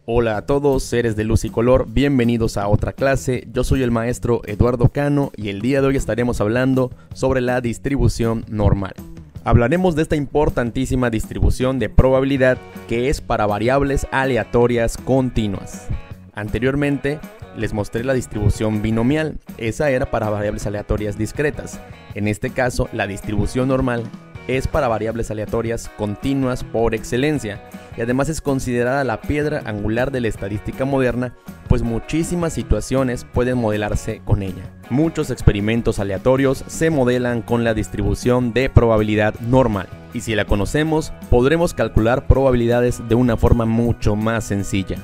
Hola a todos, seres de luz y color, bienvenidos a otra clase. Yo soy el maestro Eduardo Cano y el día de hoy estaremos hablando sobre la distribución normal. Hablaremos de esta importantísima distribución de probabilidad que es para variables aleatorias continuas. Anteriormente les mostré la distribución binomial, esa era para variables aleatorias discretas. En este caso, la distribución normal es para variables aleatorias continuas por excelencia y además es considerada la piedra angular de la estadística moderna, pues muchísimas situaciones pueden modelarse con ella. Muchos experimentos aleatorios se modelan con la distribución de probabilidad normal y si la conocemos podremos calcular probabilidades de una forma mucho más sencilla.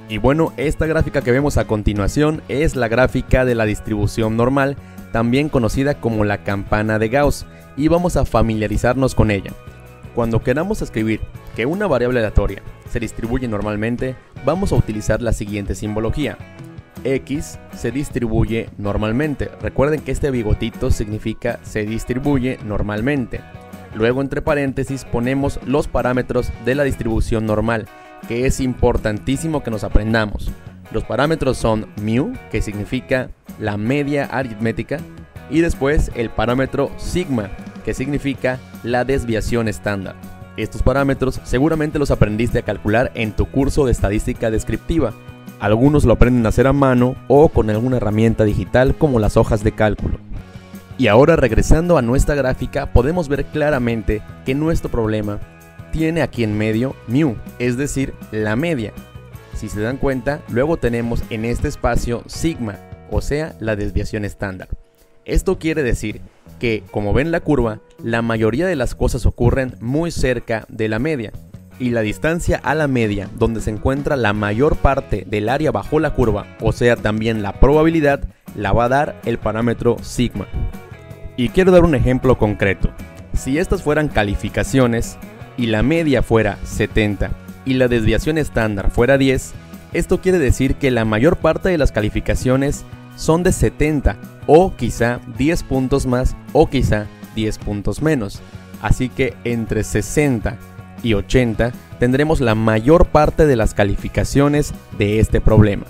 Y bueno, esta gráfica que vemos a continuación es la gráfica de la distribución normal, también conocida como la campana de Gauss, y vamos a familiarizarnos con ella. Cuando queramos escribir que una variable aleatoria se distribuye normalmente, vamos a utilizar la siguiente simbología. X se distribuye normalmente. Recuerden que este bigotito significa se distribuye normalmente. Luego entre paréntesis ponemos los parámetros de la distribución normal, que es importantísimo que nos aprendamos. Los parámetros son mu, que significa la media aritmética, y después el parámetro sigma, que significa la desviación estándar. Estos parámetros seguramente los aprendiste a calcular en tu curso de estadística descriptiva. Algunos lo aprenden a hacer a mano o con alguna herramienta digital como las hojas de cálculo. Y ahora regresando a nuestra gráfica podemos ver claramente que nuestro problema tiene aquí en medio mu, es decir, la media. Si se dan cuenta, luego tenemos en este espacio sigma, o sea, la desviación estándar. Esto quiere decir que, como ven la curva, la mayoría de las cosas ocurren muy cerca de la media, y la distancia a la media, donde se encuentra la mayor parte del área bajo la curva, o sea también la probabilidad, la va a dar el parámetro sigma. Y quiero dar un ejemplo concreto. Si estas fueran calificaciones, y la media fuera 70, y la desviación estándar fuera 10, esto quiere decir que la mayor parte de las calificaciones son de 70, o quizá 10 puntos más, o quizá 10 puntos menos. Así que entre 60 y 80 tendremos la mayor parte de las calificaciones de este problema.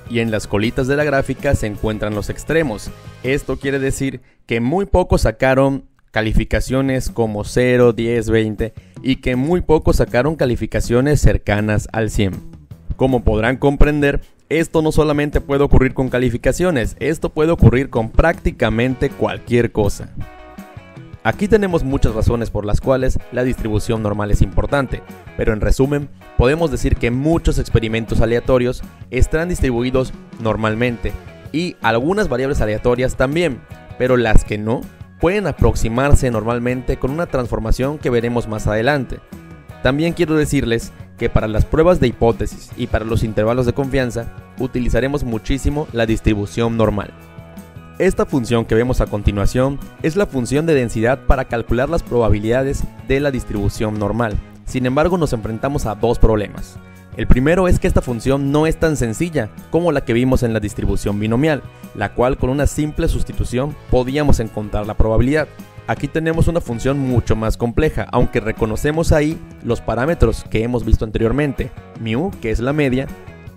Y en las colitas de la gráfica se encuentran los extremos. Esto quiere decir que muy pocos sacaron calificaciones como 0, 10, 20 y que muy pocos sacaron calificaciones cercanas al 100. Como podrán comprender, esto no solamente puede ocurrir con calificaciones, esto puede ocurrir con prácticamente cualquier cosa. Aquí tenemos muchas razones por las cuales la distribución normal es importante, pero en resumen, podemos decir que muchos experimentos aleatorios están distribuidos normalmente y algunas variables aleatorias también, pero las que no pueden aproximarse normalmente con una transformación que veremos más adelante. También quiero decirles que para las pruebas de hipótesis y para los intervalos de confianza utilizaremos muchísimo la distribución normal. Esta función que vemos a continuación es la función de densidad para calcular las probabilidades de la distribución normal. Sin embargo, nos enfrentamos a dos problemas. El primero es que esta función no es tan sencilla como la que vimos en la distribución binomial, la cual con una simple sustitución podíamos encontrar la probabilidad. Aquí tenemos una función mucho más compleja, aunque reconocemos ahí los parámetros que hemos visto anteriormente, mu, que es la media,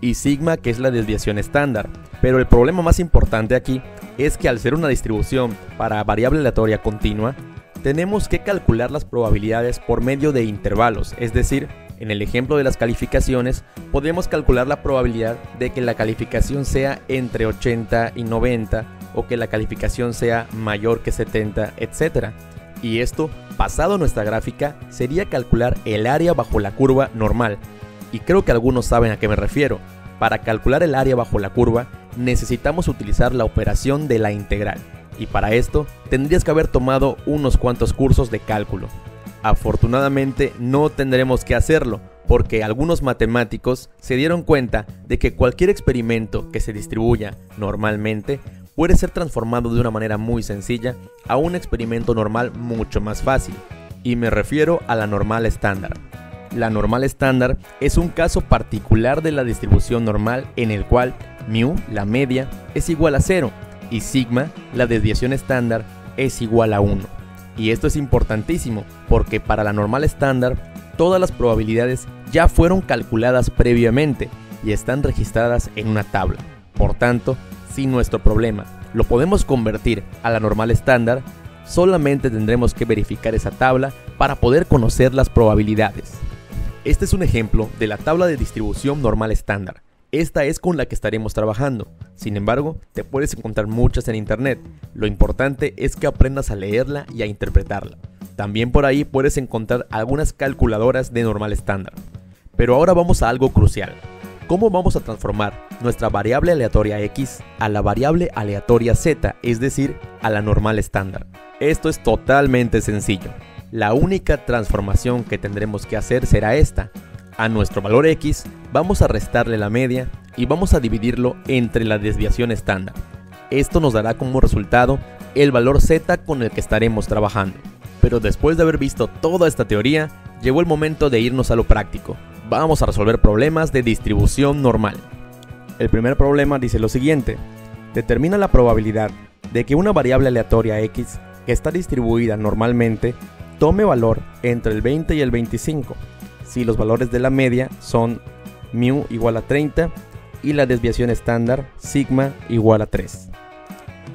y sigma, que es la desviación estándar. Pero el problema más importante aquí es que al ser una distribución para variable aleatoria continua, tenemos que calcular las probabilidades por medio de intervalos, es decir, en el ejemplo de las calificaciones, podemos calcular la probabilidad de que la calificación sea entre 80 y 90 o que la calificación sea mayor que 70, etc. Y esto, pasado a nuestra gráfica, sería calcular el área bajo la curva normal. Y creo que algunos saben a qué me refiero. Para calcular el área bajo la curva, necesitamos utilizar la operación de la integral. Y para esto, tendrías que haber tomado unos cuantos cursos de cálculo. Afortunadamente no tendremos que hacerlo, porque algunos matemáticos se dieron cuenta de que cualquier experimento que se distribuya normalmente puede ser transformado de una manera muy sencilla a un experimento normal mucho más fácil, y me refiero a la normal estándar. La normal estándar es un caso particular de la distribución normal en el cual mu, la media, es igual a 0 y sigma, la desviación estándar, es igual a 1. Y esto es importantísimo porque para la normal estándar todas las probabilidades ya fueron calculadas previamente y están registradas en una tabla. Por tanto, si nuestro problema lo podemos convertir a la normal estándar, solamente tendremos que verificar esa tabla para poder conocer las probabilidades. Este es un ejemplo de la tabla de distribución normal estándar. Esta es con la que estaremos trabajando. Sin embargo, te puedes encontrar muchas en internet. Lo importante es que aprendas a leerla y a interpretarla. También por ahí puedes encontrar algunas calculadoras de normal estándar. Pero ahora vamos a algo crucial. ¿Cómo vamos a transformar nuestra variable aleatoria x a la variable aleatoria z, es decir, a la normal estándar? Esto es totalmente sencillo. La única transformación que tendremos que hacer será esta. A nuestro valor x vamos a restarle la media y vamos a dividirlo entre la desviación estándar. Esto nos dará como resultado el valor z con el que estaremos trabajando. Pero después de haber visto toda esta teoría, llegó el momento de irnos a lo práctico. Vamos a resolver problemas de distribución normal. El primer problema dice lo siguiente: determina la probabilidad de que una variable aleatoria x que está distribuida normalmente tome valor entre el 20 y el 25, si los valores de la media son μ igual a 30 y la desviación estándar sigma igual a 3.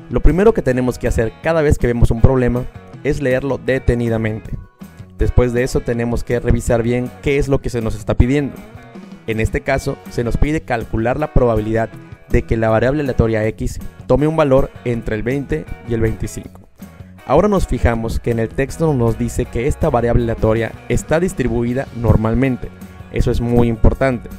Lo primero que tenemos que hacer cada vez que vemos un problema es leerlo detenidamente. Después de eso tenemos que revisar bien qué es lo que se nos está pidiendo. En este caso se nos pide calcular la probabilidad de que la variable aleatoria x tome un valor entre el 20 y el 25. Ahora nos fijamos que en el texto nos dice que esta variable aleatoria está distribuida normalmente. Eso es muy importante.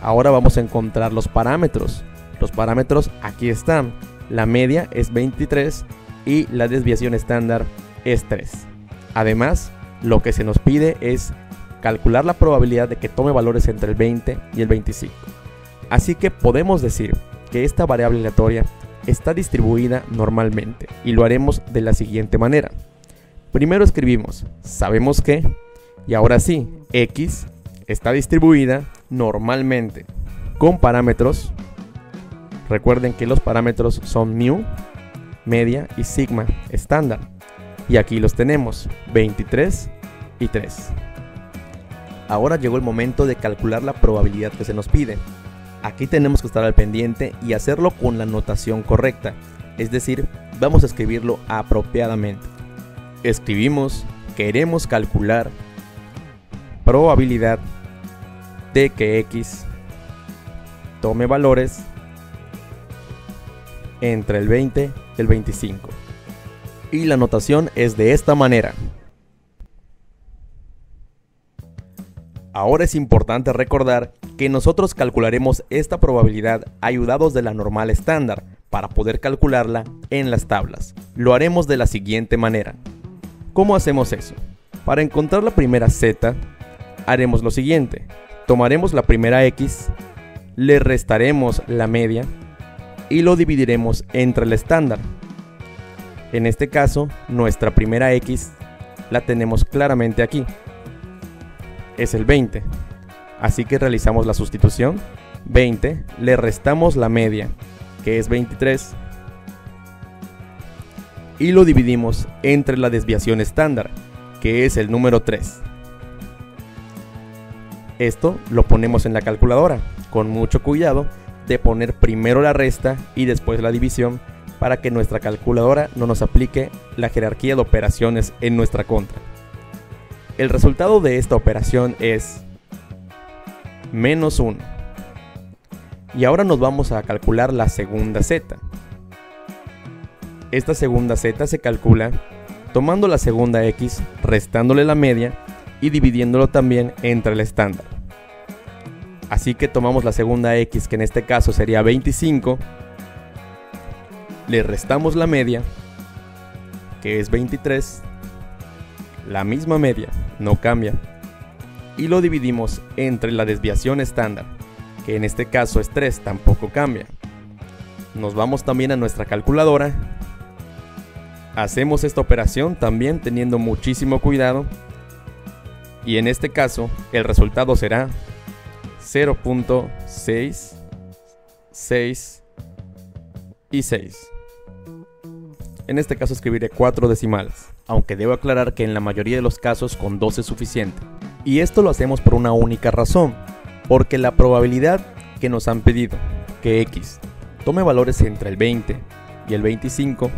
Ahora vamos a encontrar los parámetros. Los parámetros aquí están. La media es 23 y la desviación estándar es 3. Además, lo que se nos pide es calcular la probabilidad de que tome valores entre el 20 y el 25. Así que podemos decir que esta variable aleatoria está distribuida normalmente y lo haremos de la siguiente manera. Primero escribimos sabemos que, y ahora sí, x está distribuida normalmente con parámetros. Recuerden que los parámetros son μ, media y sigma estándar. Y aquí los tenemos, 23 y 3. Ahora llegó el momento de calcular la probabilidad que se nos pide. Aquí tenemos que estar al pendiente y hacerlo con la notación correcta, es decir, vamos a escribirlo apropiadamente. Escribimos, queremos calcular probabilidad de que x tome valores entre el 20 y el 25. Y la notación es de esta manera. Ahora es importante recordar que nosotros calcularemos esta probabilidad ayudados de la normal estándar para poder calcularla en las tablas. Lo haremos de la siguiente manera. ¿Cómo hacemos eso? Para encontrar la primera z, haremos lo siguiente. Tomaremos la primera x, le restaremos la media y lo dividiremos entre el estándar. En este caso, nuestra primera x la tenemos claramente aquí. Es el 20. Así que realizamos la sustitución. 20, le restamos la media, que es 23, y lo dividimos entre la desviación estándar, que es el número 3. Esto lo ponemos en la calculadora, con mucho cuidado de poner primero la resta y después la división, para que nuestra calculadora no nos aplique la jerarquía de operaciones en nuestra contra. El resultado de esta operación es -1. Y ahora nos vamos a calcular la segunda z. Esta segunda z se calcula tomando la segunda x, restándole la media y dividiéndolo también entre el estándar. Así que tomamos la segunda x, que en este caso sería 25, le restamos la media, que es 23, la misma media, no cambia, y lo dividimos entre la desviación estándar, que en este caso es 3, tampoco cambia. Nos vamos también a nuestra calculadora, hacemos esta operación también teniendo muchísimo cuidado, y en este caso el resultado será 0.6, 6 y 6. En este caso escribiré 4 decimales, aunque debo aclarar que en la mayoría de los casos con 2 es suficiente. Y esto lo hacemos por una única razón, porque la probabilidad que nos han pedido que x tome valores entre el 20 y el 25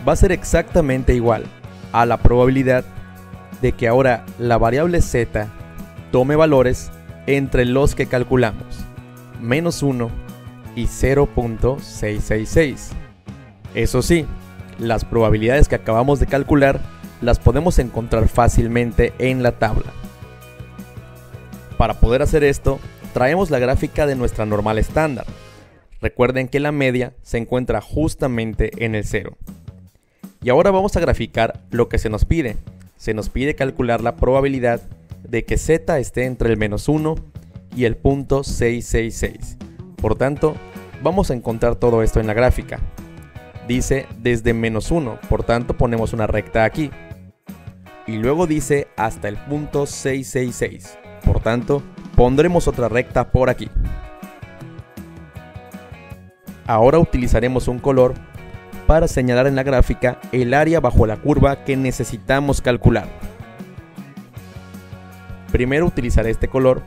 va a ser exactamente igual a la probabilidad de que ahora la variable z tome valores entre los que calculamos, -1 y 0.666. Eso sí, las probabilidades que acabamos de calcular las podemos encontrar fácilmente en la tabla. Para poder hacer esto, traemos la gráfica de nuestra normal estándar. Recuerden que la media se encuentra justamente en el 0. Y ahora vamos a graficar lo que se nos pide. Se nos pide calcular la probabilidad de que z esté entre el -1 y el 0.666. Por tanto, vamos a encontrar todo esto en la gráfica. Dice desde -1, por tanto ponemos una recta aquí. Y luego dice hasta el 0.666, por tanto pondremos otra recta por aquí. Ahora utilizaremos un color para señalar en la gráfica el área bajo la curva que necesitamos calcular. Primero utilizaré este color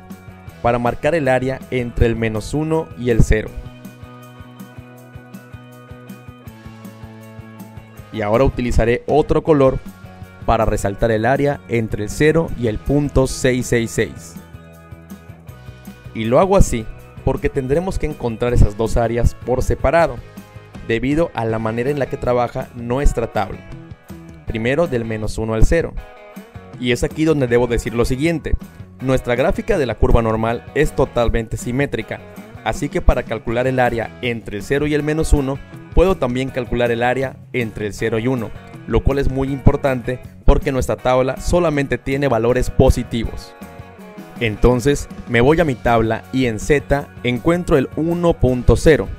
para marcar el área entre el -1 y el 0. Y ahora utilizaré otro color para resaltar el área entre el 0 y el 0.666. Y lo hago así porque tendremos que encontrar esas dos áreas por separado, debido a la manera en la que trabaja nuestra tabla. Primero del -1 al 0. Y es aquí donde debo decir lo siguiente: nuestra gráfica de la curva normal es totalmente simétrica, así que para calcular el área entre el 0 y el -1, puedo también calcular el área entre el 0 y 1, lo cual es muy importante porque nuestra tabla solamente tiene valores positivos. Entonces me voy a mi tabla y en Z encuentro el 1.0.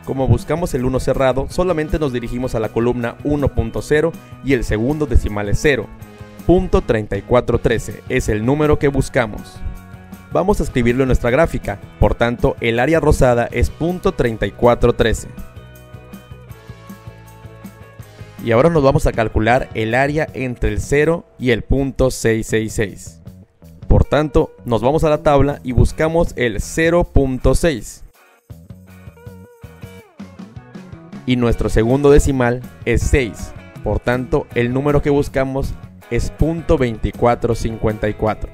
Como buscamos el 1 cerrado, solamente nos dirigimos a la columna 1.0 y el segundo decimal es 0. .3413 es el número que buscamos. Vamos a escribirlo en nuestra gráfica, por tanto el área rosada es .3413. Y ahora nos vamos a calcular el área entre el 0 y el 0.666. Por tanto, nos vamos a la tabla y buscamos el 0.6. Y nuestro segundo decimal es 6. Por tanto, el número que buscamos es .2454.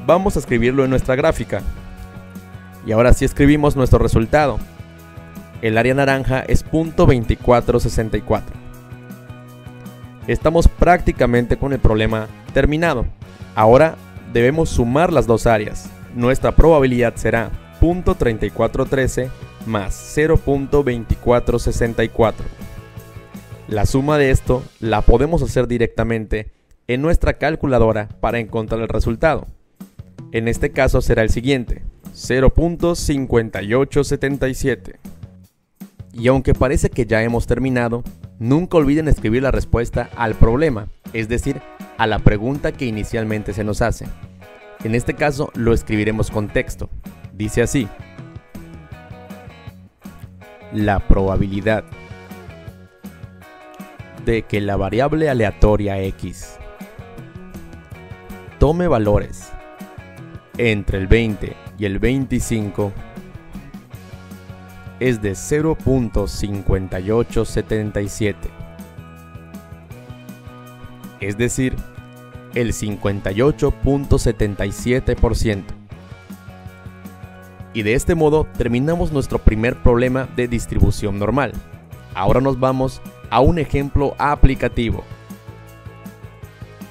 Vamos a escribirlo en nuestra gráfica. Y ahora sí escribimos nuestro resultado. El área naranja es .2464. Estamos prácticamente con el problema terminado. Ahora debemos sumar las dos áreas. Nuestra probabilidad será .3413 más 0.2464. La suma de esto la podemos hacer directamente en nuestra calculadora para encontrar el resultado. En este caso será el siguiente: 0.5877. Y aunque parece que ya hemos terminado, nunca olviden escribir la respuesta al problema, es decir, a la pregunta que inicialmente se nos hace. En este caso lo escribiremos con texto. Dice así: la probabilidad de que la variable aleatoria x tome valores entre el 20 y el 25 es de 0.5877, es decir, el 58.77%. Y de este modo terminamos nuestro primer problema de distribución normal. Ahora nos vamos a un ejemplo aplicativo.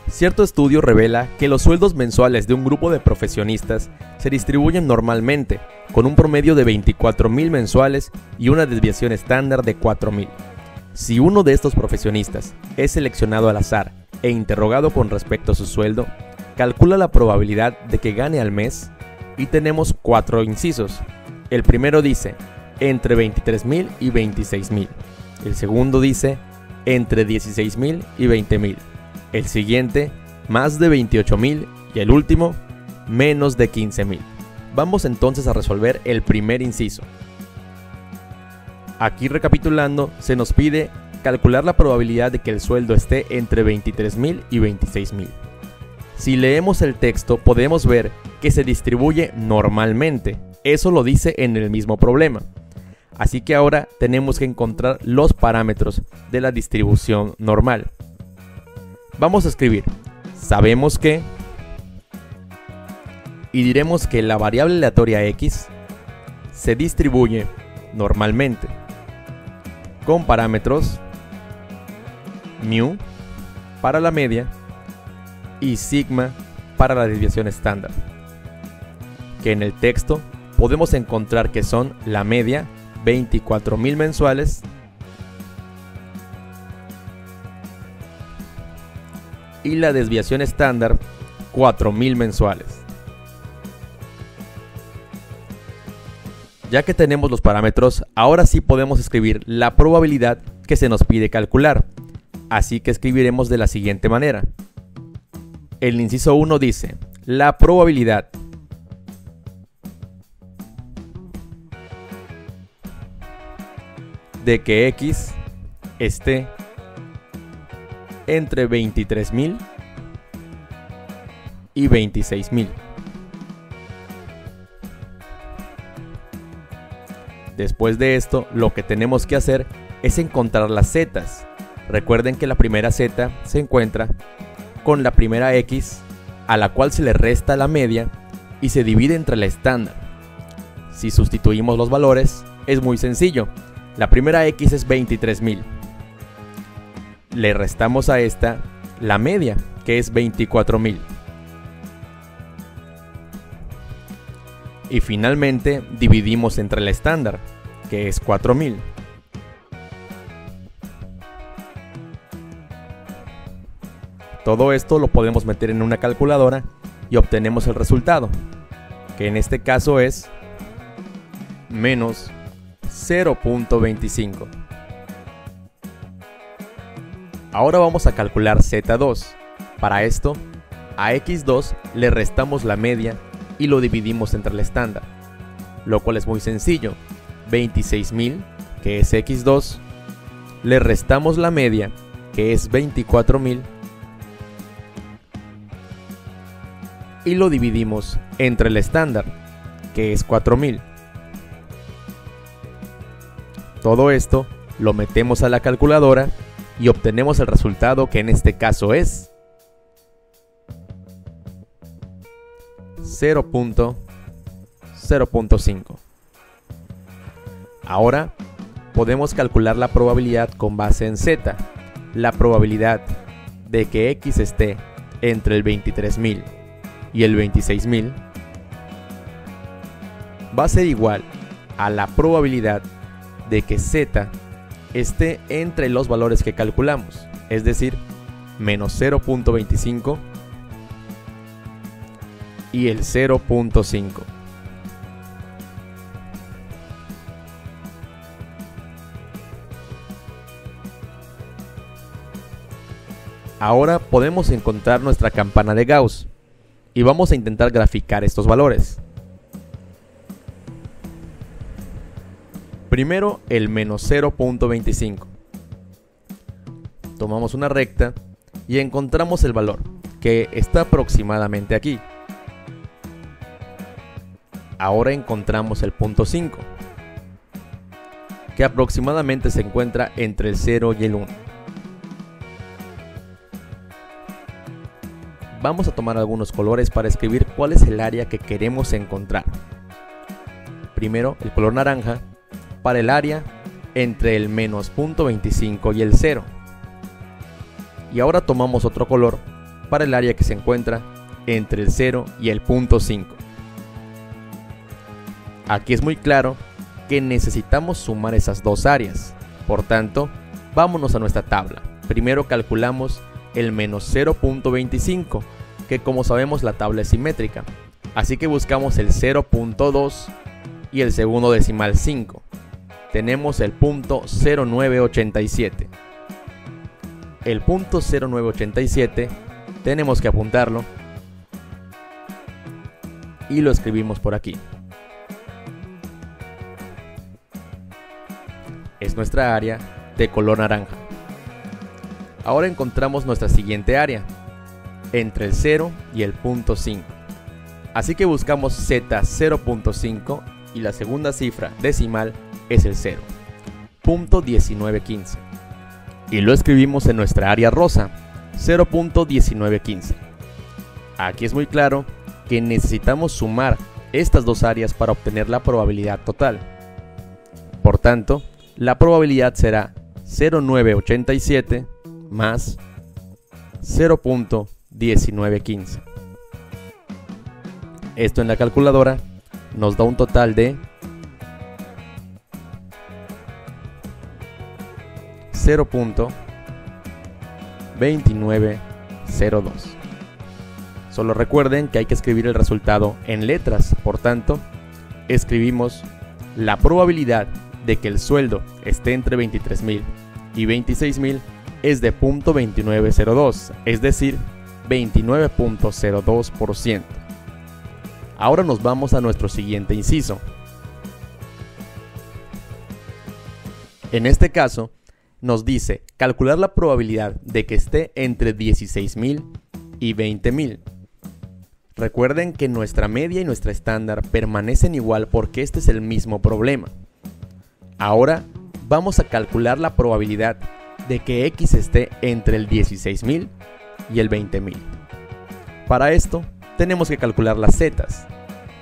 Cierto estudio revela que los sueldos mensuales de un grupo de profesionistas se distribuyen normalmente, con un promedio de 24,000 mensuales y una desviación estándar de 4,000. Si uno de estos profesionistas es seleccionado al azar e interrogado con respecto a su sueldo, calcula la probabilidad de que gane al mes y tenemos 4 incisos. El primero dice entre 23,000 y 26,000. El segundo dice entre 16,000 y 20,000. El siguiente más de 28,000 y el último menos de 15,000. Vamos entonces a resolver el primer inciso. Aquí recapitulando, se nos pide calcular la probabilidad de que el sueldo esté entre 23.000 y 26.000. Si leemos el texto podemos ver que se distribuye normalmente, eso lo dice en el mismo problema. Así que ahora tenemos que encontrar los parámetros de la distribución normal. Vamos a escribir, sabemos que, y diremos que la variable aleatoria x se distribuye normalmente con parámetros mu para la media y sigma para la desviación estándar, que en el texto podemos encontrar que son la media 24.000 mensuales y la desviación estándar 4.000 mensuales. Ya que tenemos los parámetros, ahora sí podemos escribir la probabilidad que se nos pide calcular. Así que escribiremos de la siguiente manera. El inciso 1 dice, la probabilidad de que x esté entre 23.000 y 26.000. Después de esto, lo que tenemos que hacer es encontrar las zetas. Recuerden que la primera z se encuentra con la primera x, a la cual se le resta la media y se divide entre la estándar. Si sustituimos los valores, es muy sencillo. La primera x es 23.000. Le restamos a esta la media, que es 24.000. Y finalmente dividimos entre la estándar, que es 4.000. Todo esto lo podemos meter en una calculadora y obtenemos el resultado, que en este caso es menos 0.25. Ahora vamos a calcular Z2. Para esto, a X2 le restamos la media y lo dividimos entre el estándar, lo cual es muy sencillo. 26.000, que es X2, le restamos la media, que es 24.000, y lo dividimos entre el estándar, que es 4.000. Todo esto lo metemos a la calculadora y obtenemos el resultado, que en este caso es 0.5. Ahora podemos calcular la probabilidad con base en z. La probabilidad de que x esté entre el 23.000 y el 26.000 va a ser igual a la probabilidad de que z esté entre los valores que calculamos, es decir, menos 0.25 y el 0.5. Ahora podemos encontrar nuestra campana de Gauss y vamos a intentar graficar estos valores. Primero el menos 0.25. Tomamos una recta y encontramos el valor, que está aproximadamente aquí. Ahora encontramos el punto 5, que aproximadamente se encuentra entre el 0 y el 1. Vamos a tomar algunos colores para escribir cuál es el área que queremos encontrar. Primero el color naranja para el área entre el menos 0.25 y el 0. Y ahora tomamos otro color para el área que se encuentra entre el 0 y el punto 5. Aquí es muy claro que necesitamos sumar esas dos áreas. Por tanto, vámonos a nuestra tabla. Primero calculamos el menos 0.25, que como sabemos la tabla es simétrica. Así que buscamos el 0.2 y el segundo decimal 5. Tenemos el punto 0987. El punto 0987 tenemos que apuntarlo y lo escribimos por aquí. Es nuestra área de color naranja. Ahora encontramos nuestra siguiente área, entre el 0 y el punto 5. Así que buscamos z 0.5 y la segunda cifra decimal es el 0, punto 1915. Y lo escribimos en nuestra área rosa, 0.1915. Aquí es muy claro que necesitamos sumar estas dos áreas para obtener la probabilidad total. Por tanto, la probabilidad será 0.987 más 0.1915. Esto en la calculadora nos da un total de 0.2902. Solo recuerden que hay que escribir el resultado en letras, por tanto, escribimos la probabilidad de que el sueldo esté entre 23.000 y 26.000 es de 0.2902, es decir, 29.02%. Ahora nos vamos a nuestro siguiente inciso. En este caso, nos dice calcular la probabilidad de que esté entre 16.000 y 20.000. Recuerden que nuestra media y nuestra estándar permanecen igual porque este es el mismo problema. Ahora vamos a calcular la probabilidad de que X esté entre el 16.000 y el 20.000. Para esto tenemos que calcular las zetas.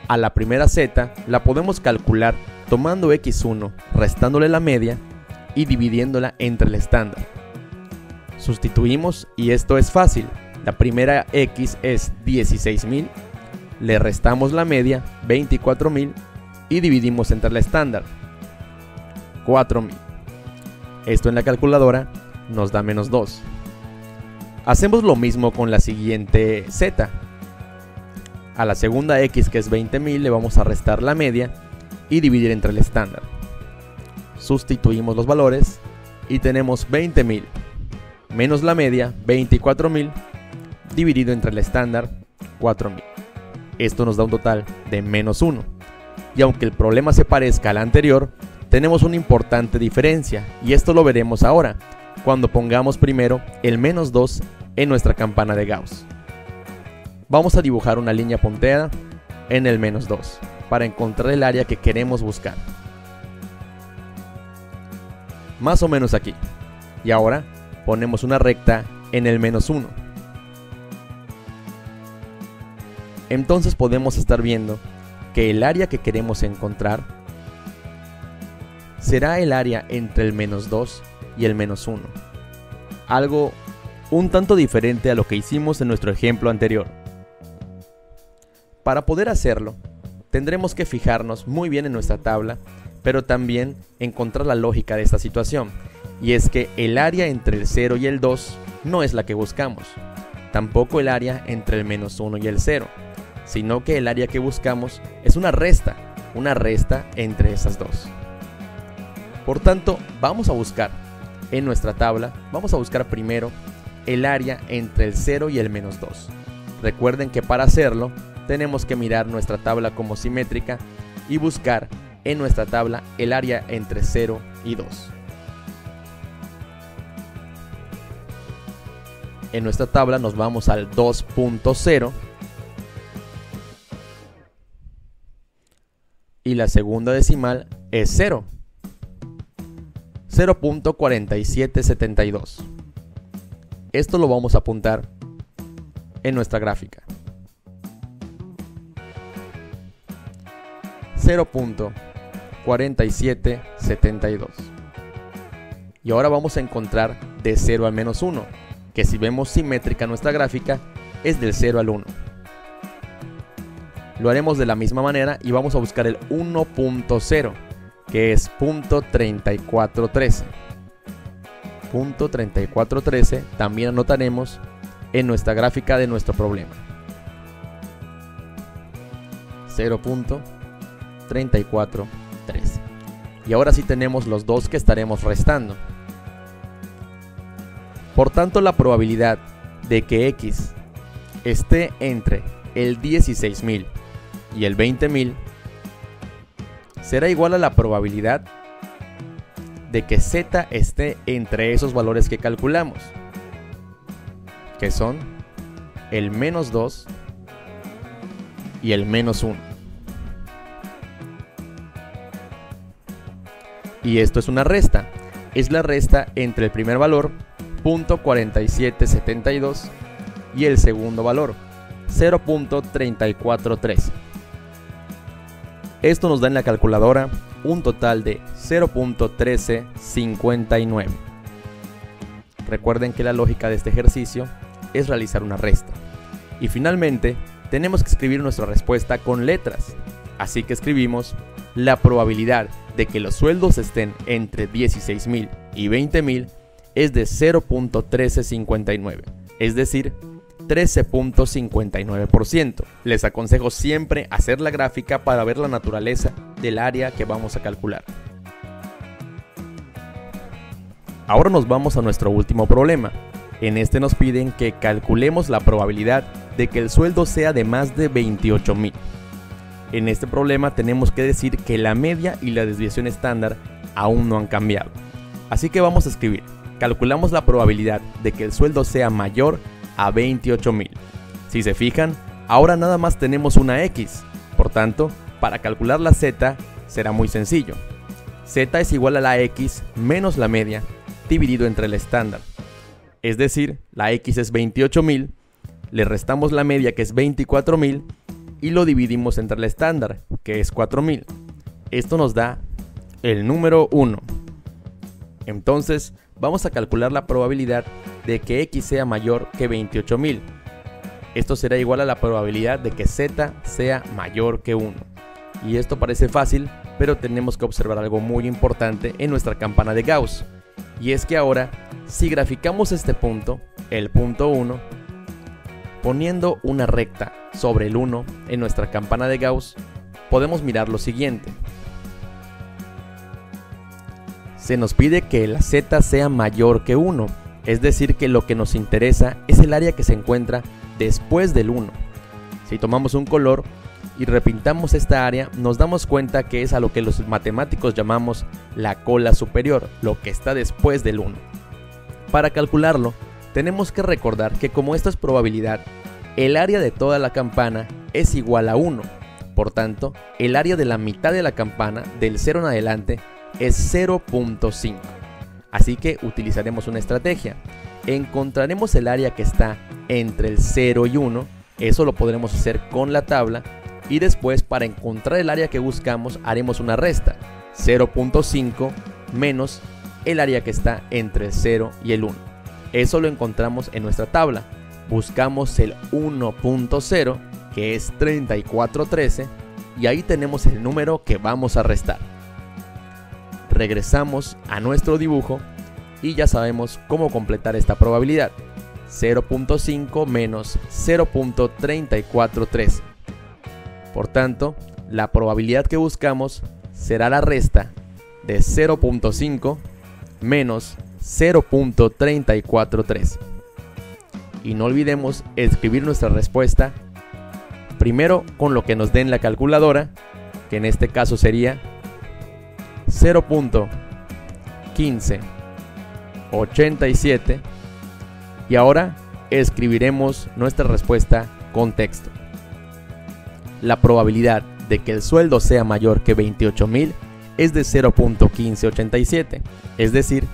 A la primera zeta la podemos calcular tomando X1, restándole la media y dividiéndola entre el estándar. Sustituimos y esto es fácil. La primera X es 16.000, le restamos la media, 24.000, y dividimos entre el estándar, 4.000. Esto en la calculadora nos da menos 2. Hacemos lo mismo con la siguiente Z. A la segunda X, que es 20.000, le vamos a restar la media y dividir entre el estándar. Sustituimos los valores y tenemos 20.000 menos la media, 24.000, dividido entre el estándar, 4.000. Esto nos da un total de menos 1. Y aunque el problema se parezca al anterior, tenemos una importante diferencia, y esto lo veremos ahora, cuando pongamos primero el menos 2 en nuestra campana de Gauss. Vamos a dibujar una línea punteada en el menos 2, para encontrar el área que queremos buscar. Más o menos aquí. Y ahora ponemos una recta en el menos 1. Entonces podemos estar viendo que el área que queremos encontrar será el área entre el menos 2 y el menos 1. Algo un tanto diferente a lo que hicimos en nuestro ejemplo anterior. Para poder hacerlo, tendremos que fijarnos muy bien en nuestra tabla, pero también encontrar la lógica de esta situación, y es que el área entre el 0 y el 2 no es la que buscamos, tampoco el área entre el menos 1 y el 0, sino que el área que buscamos es una resta entre esas dos. Por tanto, vamos a buscar en nuestra tabla, vamos a buscar primero el área entre el 0 y el menos 2. Recuerden que para hacerlo, tenemos que mirar nuestra tabla como simétrica y buscar en nuestra tabla el área entre 0 y 2. En nuestra tabla nos vamos al 2.0 y la segunda decimal es 0, 0.4772. Esto lo vamos a apuntar en nuestra gráfica. 0.4772. Y ahora vamos a encontrar de 0 al menos 1, que si vemos simétrica nuestra gráfica es del 0 al 1. Lo haremos de la misma manera y vamos a buscar el 1.0, que es .3413. .3413 también anotaremos en nuestra gráfica de nuestro problema. 0.3413. Y ahora sí tenemos los dos que estaremos restando. Por tanto, la probabilidad de que X esté entre el 16.000 y el 20.000 será igual a la probabilidad de que Z esté entre esos valores que calculamos. que son el menos 2 y el menos 1. Y esto es una resta. Es la resta entre el primer valor, 0.4772, y el segundo valor, 0.3413. Esto nos da en la calculadora un total de 0.1359. Recuerden que la lógica de este ejercicio es realizar una resta. Y finalmente, tenemos que escribir nuestra respuesta con letras. Así que escribimos la probabilidad de que los sueldos estén entre 16.000 y 20.000 es de 0.1359, es decir, 13.59%. Les aconsejo siempre hacer la gráfica para ver la naturaleza del área que vamos a calcular. Ahora nos vamos a nuestro último problema. En este nos piden que calculemos la probabilidad de que el sueldo sea de más de 28.000. En este problema tenemos que decir que la media y la desviación estándar aún no han cambiado. Así que vamos a escribir: calculamos la probabilidad de que el sueldo sea mayor a 28.000. Si se fijan, ahora nada más tenemos una X. Por tanto, para calcular la Z será muy sencillo. Z es igual a la X menos la media dividido entre el estándar. Es decir, la X es 28.000, le restamos la media que es 24.000 y lo dividimos entre el estándar, que es 4.000. Esto nos da el número 1. Entonces, vamos a calcular la probabilidad de que X sea mayor que 28.000. Esto será igual a la probabilidad de que Z sea mayor que 1. Y esto parece fácil, pero tenemos que observar algo muy importante en nuestra campana de Gauss. Y es que ahora, si graficamos este punto, el punto 1, poniendo una recta sobre el 1 en nuestra campana de Gauss, podemos mirar lo siguiente. Se nos pide que la Z sea mayor que 1, es decir que lo que nos interesa es el área que se encuentra después del 1. Si tomamos un color y repintamos esta área, nos damos cuenta que es a lo que los matemáticos llamamos la cola superior, lo que está después del 1. Para calcularlo, tenemos que recordar que como esto es probabilidad, el área de toda la campana es igual a 1. Por tanto, el área de la mitad de la campana, del 0 en adelante, es 0.5. Así que utilizaremos una estrategia. Encontraremos el área que está entre el 0 y 1, eso lo podremos hacer con la tabla, y después para encontrar el área que buscamos haremos una resta, 0.5 menos el área que está entre el 0 y el 1. Eso lo encontramos en nuestra tabla. Buscamos el 1.0, que es 3413, y ahí tenemos el número que vamos a restar. Regresamos a nuestro dibujo y ya sabemos cómo completar esta probabilidad. 0.5 menos 0.3413. Por tanto, la probabilidad que buscamos será la resta de 0.5 menos 0.3413. Y no olvidemos escribir nuestra respuesta primero con lo que nos dé en la calculadora, que en este caso sería 0.1587, y ahora escribiremos nuestra respuesta con texto. La probabilidad de que el sueldo sea mayor que 28.000 es de 0.1587, es decir,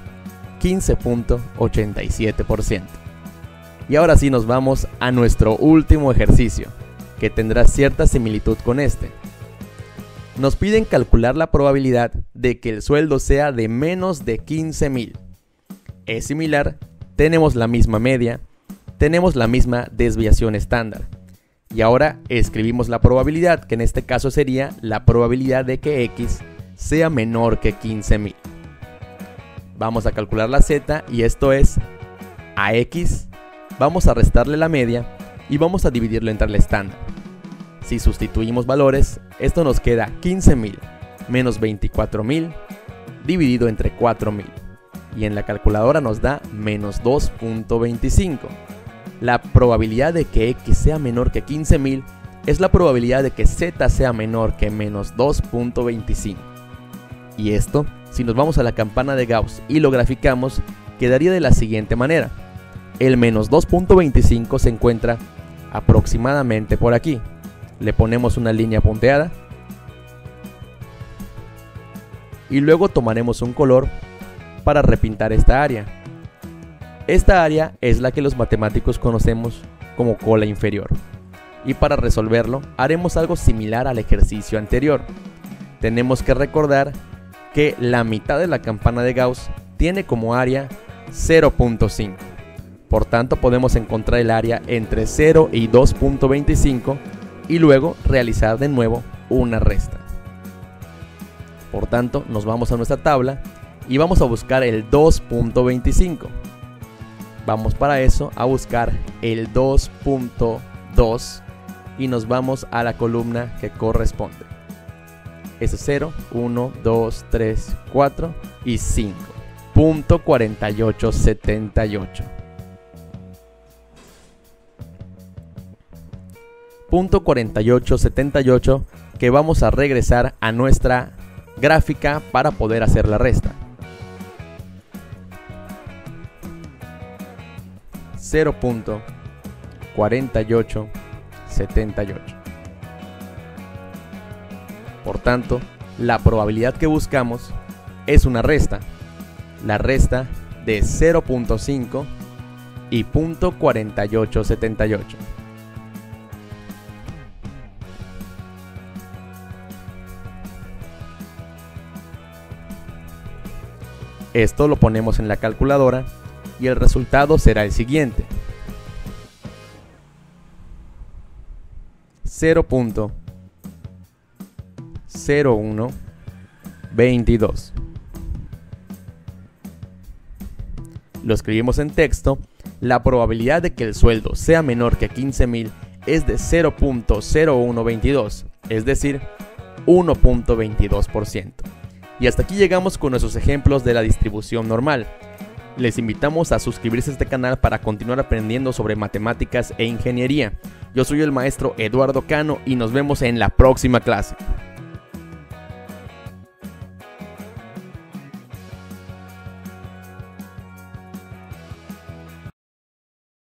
15.87%. Y ahora sí nos vamos a nuestro último ejercicio, que tendrá cierta similitud con este. Nos piden calcular la probabilidad de que el sueldo sea de menos de 15.000. Es similar, tenemos la misma media, tenemos la misma desviación estándar. Y ahora escribimos la probabilidad, que en este caso sería la probabilidad de que X sea menor que 15.000. Vamos a calcular la Z y esto es a X, vamos a restarle la media y vamos a dividirlo entre el estándar. Si sustituimos valores, esto nos queda 15.000 menos 24.000 dividido entre 4.000. Y en la calculadora nos da menos 2.25. La probabilidad de que X sea menor que 15.000 es la probabilidad de que Z sea menor que menos 2.25. Y esto, si nos vamos a la campana de Gauss y lo graficamos, quedaría de la siguiente manera. El menos 2.25 se encuentra aproximadamente por aquí. Le ponemos una línea punteada y luego tomaremos un color para repintar esta área. Esta área es la que los matemáticos conocemos como cola inferior. Y para resolverlo haremos algo similar al ejercicio anterior. Tenemos que recordar que la mitad de la campana de Gauss tiene como área 0.5. Por tanto podemos encontrar el área entre 0 y 2.25 y luego realizar de nuevo una resta. Por tanto nos vamos a nuestra tabla y vamos a buscar el 2.25. Vamos para eso a buscar el 2.2 y nos vamos a la columna que corresponde. Es 0, 1, 2, 3, 4 y 5. Punto 4878. Punto 4878 que vamos a regresar a nuestra gráfica para poder hacer la resta. 0.4878. Por tanto, la probabilidad que buscamos es una resta. La resta de 0.5 y .4878. Esto lo ponemos en la calculadora y el resultado será el siguiente: 0.0122. Lo escribimos en texto. La probabilidad de que el sueldo sea menor que 15,000 es de 0.0122, es decir, 1.22%. Y hasta aquí llegamos con nuestros ejemplos de la distribución normal. Les invitamos a suscribirse a este canal para continuar aprendiendo sobre matemáticas e ingeniería. Yo soy el maestro Eduardo Cano y nos vemos en la próxima clase.